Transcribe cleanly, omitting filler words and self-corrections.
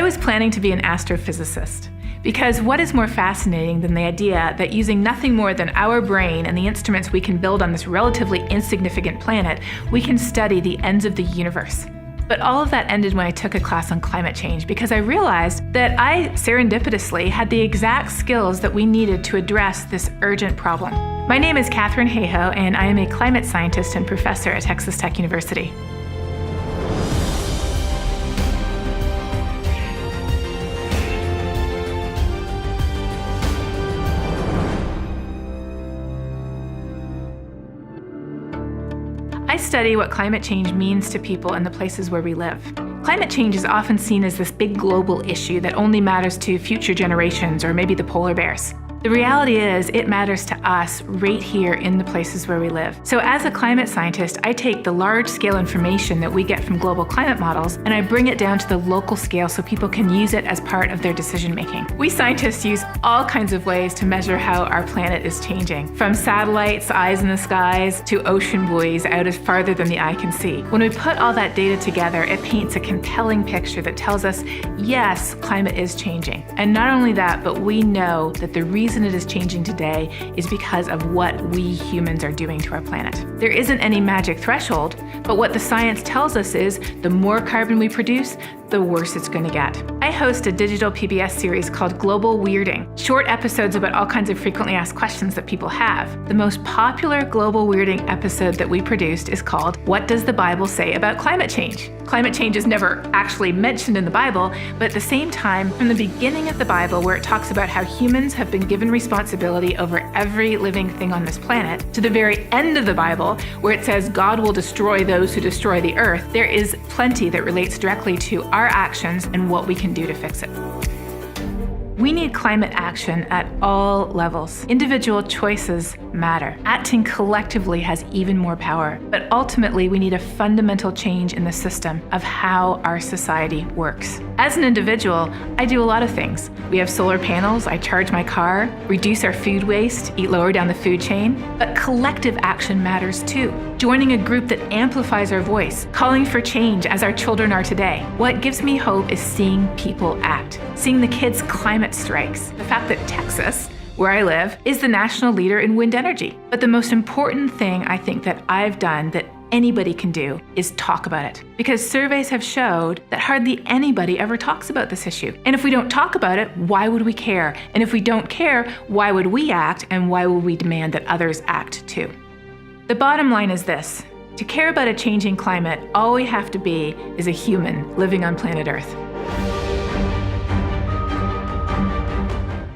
was planning to be an astrophysicist, because what is more fascinating than the idea that using nothing more than our brain and the instruments we can build on this relatively insignificant planet, we can study the ends of the universe? But all of that ended when I took a class on climate change, because I realized that I serendipitously had the exact skills that we needed to address this urgent problem. My name is Katharine Hayhoe, and I am a climate scientist and professor at Texas Tech University. I study what climate change means to people in the places where we live. Climate change is often seen as this big global issue that only matters to future generations or maybe the polar bears. The reality is, it matters to us right here in the places where we live. So as a climate scientist, I take the large-scale information that we get from global climate models and I bring it down to the local scale so people can use it as part of their decision-making. We scientists use all kinds of ways to measure how our planet is changing, from satellites, eyes in the skies, to ocean buoys out as farther than the eye can see. When we put all that data together, it paints a compelling picture that tells us, yes, climate is changing. And not only that, but we know that the reason it is changing today is because of what we humans are doing to our planet. There isn't any magic threshold, but what the science tells us is the more carbon we produce, the worse it's going to get. I host a digital PBS series called Global Weirding, short episodes about all kinds of frequently asked questions that people have. The most popular Global Weirding episode that we produced is called What Does the Bible Say About Climate Change? Climate change is never actually mentioned in the Bible, but at the same time, from the beginning of the Bible, where it talks about how humans have been given responsibility over every living thing on this planet, to the very end of the Bible, where it says God will destroy those who destroy the earth, there is plenty that relates directly to our actions and what we can do to fix it. We need climate action at all levels. Individual choices matter. Acting collectively has even more power. But ultimately, we need a fundamental change in the system of how our society works. As an individual, I do a lot of things. We have solar panels, I charge my car, reduce our food waste, eat lower down the food chain. But collective action matters too. Joining a group that amplifies our voice, calling for change as our children are today. What gives me hope is seeing people act, seeing the kids' climate strikes, the fact that Texas, where I live, is the national leader in wind energy. But the most important thing I think that I've done that anybody can do is talk about it. Because surveys have showed that hardly anybody ever talks about this issue. And if we don't talk about it, why would we care? And if we don't care, why would we act? And why would we demand that others act too? The bottom line is this: to care about a changing climate, all we have to be is a human living on planet Earth.